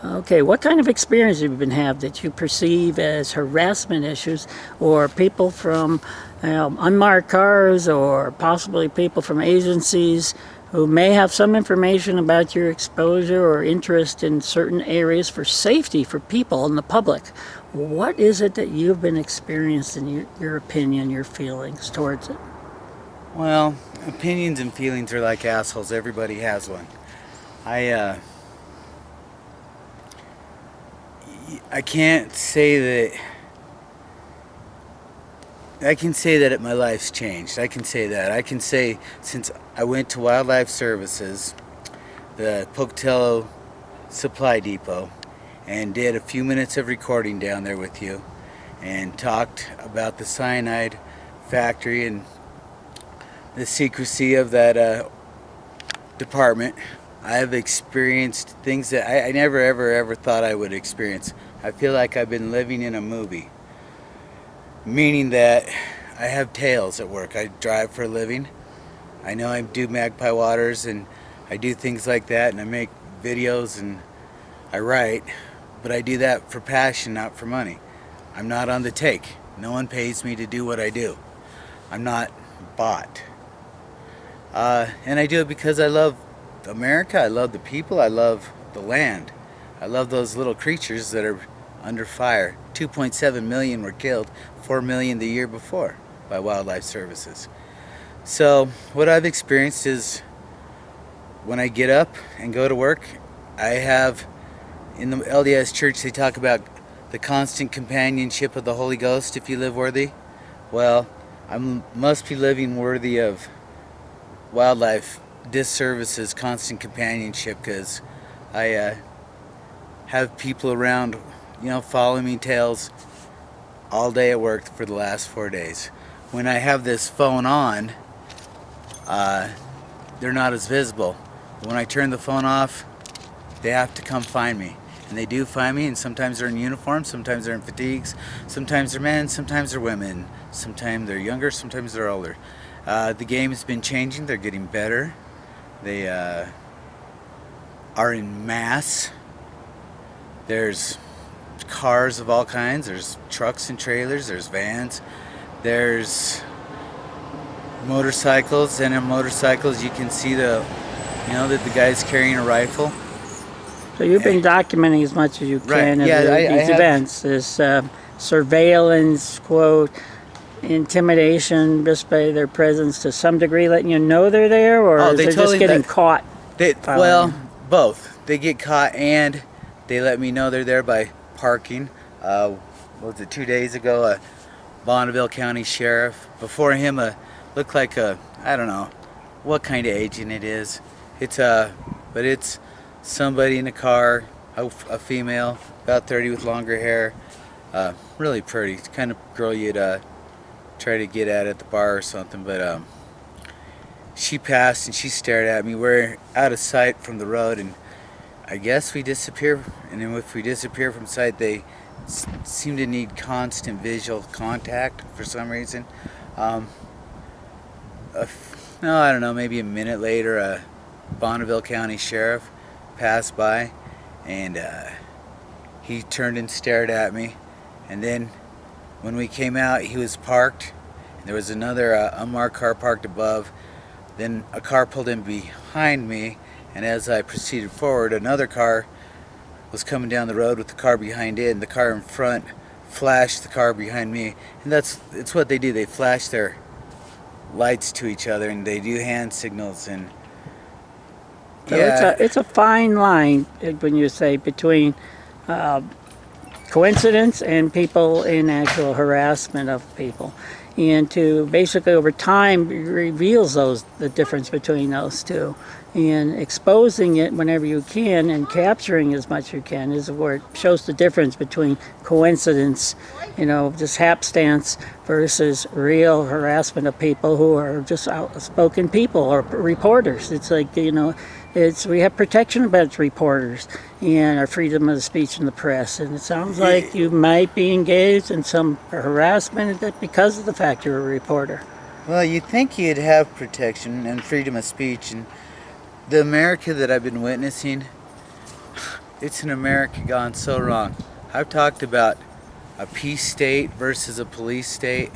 Okay, what kind of experience have you been have that you perceive as harassment issues, or people from unmarked cars, or possibly people from agencies who may have some information about your exposure or interest in certain areas for safety for people in the public? What is it that you've been experiencing, your opinion, your feelings towards it? Well, opinions and feelings are like assholes. Everybody has one. I I can't say that. I can say that my life's changed. I can say that. I can say since I went to Wildlife Services, the Pocatello Supply Depot, and did a few minutes of recording down there with you, and talked about the cyanide factory and the secrecy of that department. I have experienced things that I never ever thought I would experience. I feel like I've been living in a movie, meaning that I have tails at work. I drive for a living. I know I do MagpieWaters and I do things like that, and I make videos and I write, but I do that for passion, not for money. I'm not on the take. No one pays me to do what I do. I'm not bought. And I do it because I love America, I love the people, I love the land. I love those little creatures that are under fire. 2.7 million were killed, 4 million the year before by Wildlife Services. So what I've experienced is when I get up and go to work, I have, in the LDS church they talk about the constant companionship of the Holy Ghost if you live worthy. Well, I must be living worthy of Wildlife Services constant companionship, because I have people around, following me tails all day at work for the last 4 days. When I have this phone on, they're not as visible. When I turn the phone off, they have to come find me. And they do find me, and sometimes they're in uniform, sometimes they're in fatigues, sometimes they're men, sometimes they're women, sometimes they're younger, sometimes they're older. The game has been changing, they're getting better. They are in mass. There's cars of all kinds, there's trucks and trailers, there's vans, there's motorcycles, and in motorcycles you can see that the guy's carrying a rifle. So you've been documenting as much as you can Right. of I these have. events, this surveillance, quote, intimidation just by their presence to some degree, letting you know they're there, or Oh, is they they're totally just getting let- caught? Well, both. They get caught and they let me know they're there by parking. What was it, 2 days ago, a Bonneville County Sheriff. Before him, looked like I don't know what kind of agent it is. But it's somebody in a car, a female, about 30 with longer hair. Really pretty. It's the kind of girl you'd try to get at the bar or something. But she passed and she stared at me. We're out of sight from the road, and I guess we disappear. And then if we disappear from sight, they seem to need constant visual contact for some reason. No, I don't know, maybe a minute later, a Bonneville County Sheriff passed by, and he turned and stared at me. And then when we came out, he was parked. There was another unmarked car parked above. Then a car pulled in behind me, and as I proceeded forward, another car was coming down the road with the car behind it, and the car in front flashed the car behind me. And it's what they do. They flash their lights to each other, and they do hand signals. And So yeah, it's a fine line when you say between coincidence and people in actual harassment of people, and to basically over time reveals the difference between those two, and exposing it whenever you can and capturing as much as you can is where it shows the difference between coincidence, just hapstance, versus real harassment of people who are just outspoken people or reporters. It's like, we have protection about reporters and our freedom of speech in the press, and it sounds like you might be engaged in some harassment because of the fact you're a reporter. well, you'd think you'd have protection and freedom of speech, and the America that I've been witnessing, It's an America gone so wrong. I've talked about a peace state versus a police state,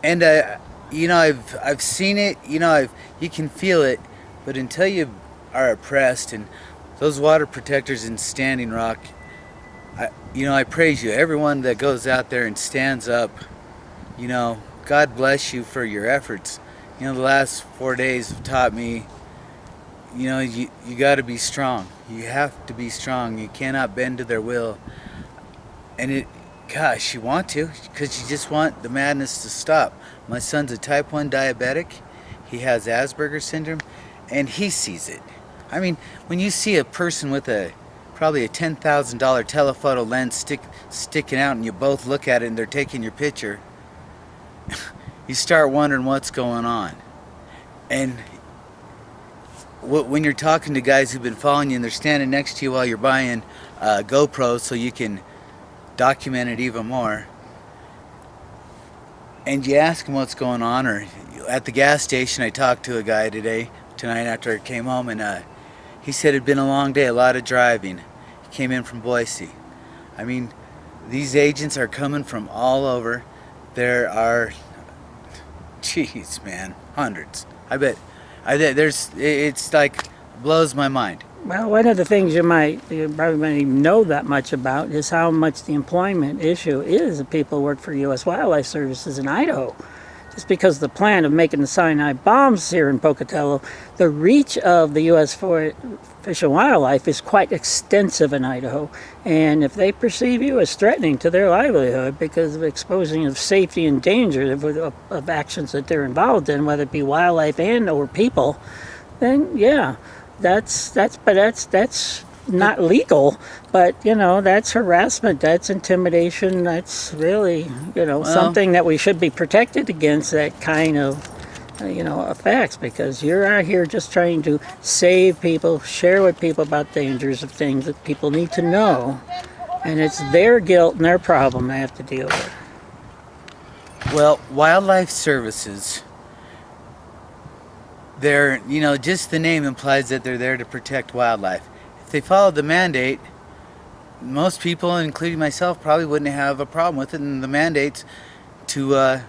and I've seen it. You can feel it, but until you are oppressed, and those water protectors in Standing Rock, I praise you. Everyone that goes out there and stands up, God bless you for your efforts. The last 4 days have taught me, you got to be strong. You have to be strong. You cannot bend to their will. And gosh, you want to, because you just want the madness to stop. My son's a type 1 diabetic. He has Asperger's syndrome, and he sees it. I mean, when you see a person with probably a $10,000 telephoto lens sticking out, and you both look at it and they're taking your picture, you start wondering what's going on. And when you're talking to guys who've been following you and they're standing next to you while you're buying GoPros so you can document it even more, and you ask them what's going on, or at the gas station, I talked to a guy tonight after I came home, and he said it'd been a long day, a lot of driving. He came in from Boise. I mean, these agents are coming from all over. There are, geez, man, hundreds. I bet it's like blows my mind. Well, one of the things you probably not even know that much about is how much the employment issue is of people who work for U.S. Wildlife Services in Idaho. Just because of the plan of making the cyanide bombs here in Pocatello, the reach of the U.S. Fish and Wildlife is quite extensive in Idaho. And if they perceive you as threatening to their livelihood because of exposing of safety and danger of actions that they're involved in, whether it be wildlife and or people, then yeah, that's not legal, but that's harassment, that's intimidation, that's really something that we should be protected against, that kind of effects, because you're out here just trying to save people, share with people about dangers of things that people need to know, and it's their guilt and their problem they have to deal with. Well, Wildlife Services, they're, just the name implies that they're there to protect wildlife. If they followed the mandate, most people, including myself, probably wouldn't have a problem with it. And the mandate's to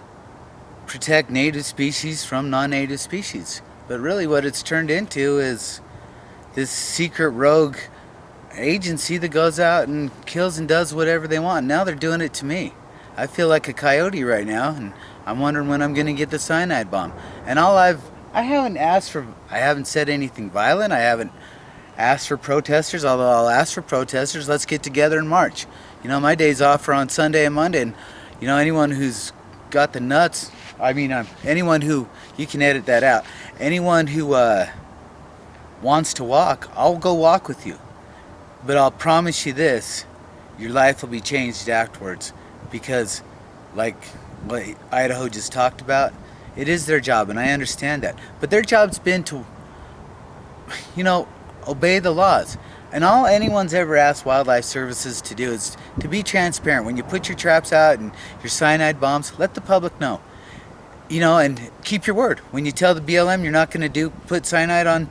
protect native species from non-native species. But really what it's turned into is this secret rogue agency that goes out and kills and does whatever they want. Now they're doing it to me. I feel like a coyote right now, and I'm wondering when I'm going to get the cyanide bomb. And I haven't said anything violent. I haven't asked for protesters, although I'll ask for protesters. Let's get together in March. My days off are on Sunday and Monday, and anyone who's got the nuts, anyone who, you can edit that out, anyone who wants to walk, I'll go walk with you. But I'll promise you this, your life will be changed afterwards, because like what Idaho just talked about, it is their job, and I understand that. But their job's been to, obey the laws. And all anyone's ever asked Wildlife Services to do is to be transparent. When you put your traps out and your cyanide bombs, let the public know. And keep your word. When you tell the BLM you're not going to put cyanide on,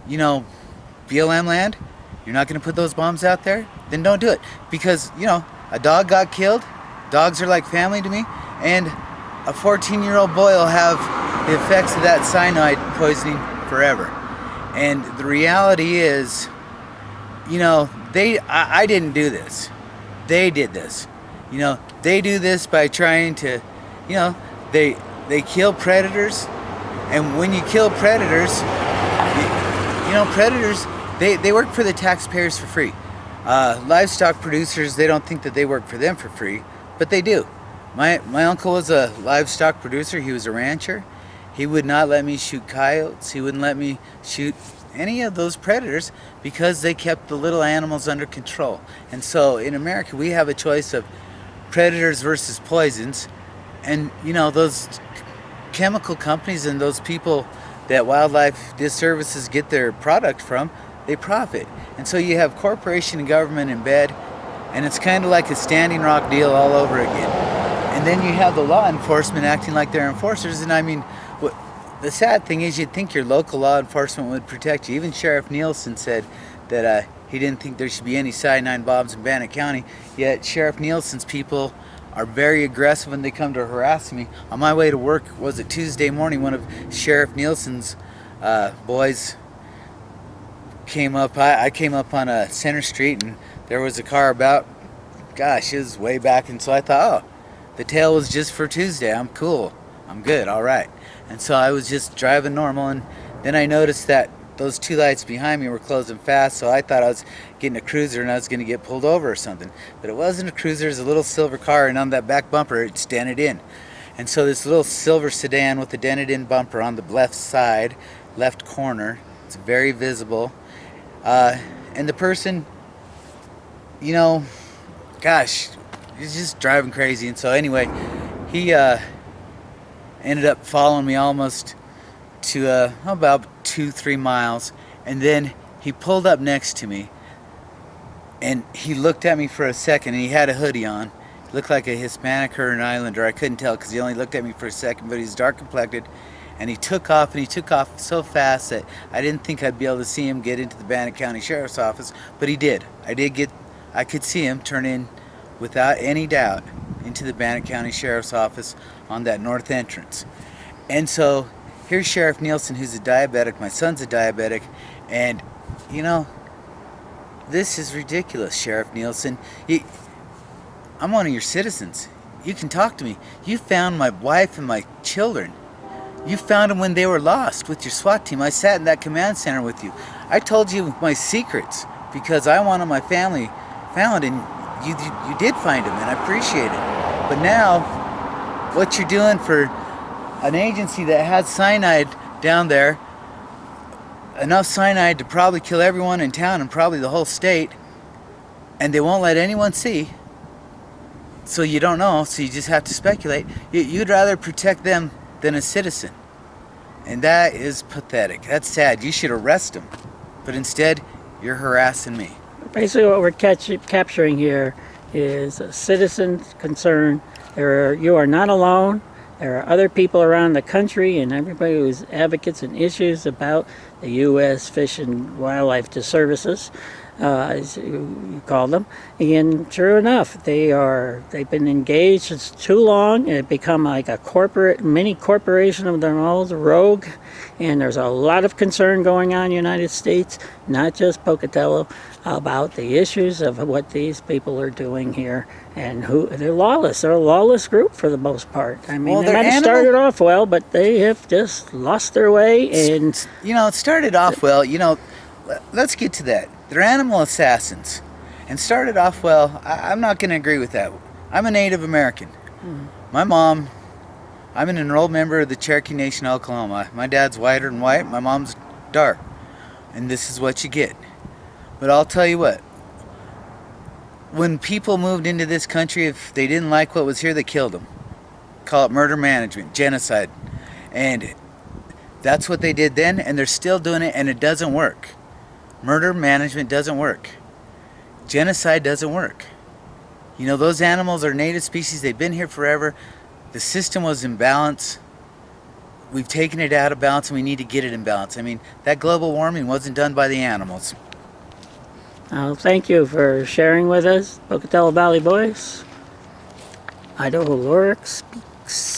BLM land, you're not going to put those bombs out there, then don't do it. Because, a dog got killed. Dogs are like family to me. And a 14-year-old boy will have the effects of that cyanide poisoning forever. And the reality is, I didn't do this. They did this. They do this by trying to, they kill predators. And when you kill predators, predators, they work for the taxpayers for free. Livestock producers, they don't think that they work for them for free, but they do. My uncle was a livestock producer. He was a rancher. He would not let me shoot coyotes. He wouldn't let me shoot any of those predators because they kept the little animals under control. And so in America, we have a choice of predators versus poisons. And, those chemical companies and those people that Wildlife Services get their product from, they profit. And so you have corporation and government in bed, and it's kind of like a Standing Rock deal all over again. And then you have the law enforcement acting like they're enforcers. And the sad thing is, you'd think your local law enforcement would protect you. Even Sheriff Nielsen said that He didn't think there should be any cyanide bombs in Bannock County. Yet Sheriff Nielsen's people are very aggressive when they come to harass me. On my way to work, was it Tuesday morning, one of Sheriff Nielsen's boys came up. I came up on a Center Street, and there was a car about, gosh, it was way back. And so I thought, oh, the tail was just for Tuesday. I'm cool. I'm good. All right. And so I was just driving normal, and then I noticed that those two lights behind me were closing fast, so I thought I was getting a cruiser and I was going to get pulled over or something. But it wasn't a cruiser, it was a little silver car, and on that back bumper it's dented in. And so this little silver sedan with a dented in bumper on the left side, left corner, it's very visible. And the person, you know, gosh, he's just driving crazy. And so anyway, he ended up following me almost to about 2-3 miles, and then he pulled up next to me and he looked at me for a second, and he had a hoodie on. He looked like a Hispanic or an Islander. I couldn't tell because he only looked at me for a second, but he's dark complected, and he took off, and he took off so fast that I didn't think I'd be able to see him get into the Bannock County Sheriff's Office, but he did. I could see him turn in without any doubt into the Bannock County Sheriff's Office on that north entrance. And so here's Sheriff Nielsen, who's a diabetic. My son's a diabetic. And, you know, this is ridiculous, Sheriff Nielsen. I'm one of your citizens. You can talk to me. You found my wife and my children. You found them when they were lost with your SWAT team. I sat in that command center with you. I told you my secrets because I wanted my family found, and you did find them, and I appreciate it. But now, what you're doing for an agency that has cyanide down there, enough cyanide to probably kill everyone in town and probably the whole state, and they won't let anyone see, so you don't know, so you just have to speculate. You'd rather protect them than a citizen, and that is pathetic. That's sad. You should arrest them, but instead you're harassing me. Basically what we're capturing here is a citizen concern. You are not alone. There are other people around the country and everybody who's advocates and issues about the U.S. Fish and Wildlife Services, as you call them. And sure enough, they've been engaged. It's too long. It's become like a mini corporation of their own, rogue. And there's a lot of concern going on in the United States, not just Pocatello, about the issues of what these people are doing here, and they're lawless. They're a lawless group for the most part. I mean, they might have started off well, but they have just lost their way. And you know, it started off well. You know, let's get to that. They're animal assassins, and started off well. I'm not going to agree with that. I'm a Native American. My mom, I'm an enrolled member of the Cherokee Nation of Oklahoma. My dad's whiter than white. My mom's dark, and this is what you get. But I'll tell you what, when people moved into this country, if they didn't like what was here, they killed them. Call it murder management, genocide. And that's what they did then, and they're still doing it, and it doesn't work. Murder management doesn't work. Genocide doesn't work. You know, those animals are native species. They've been here forever. The system was in balance. We've taken it out of balance, and we need to get it in balance. I mean, that global warming wasn't done by the animals. thank you for sharing with us, Pocatello Valley Voice. Idaho Lorick speaks.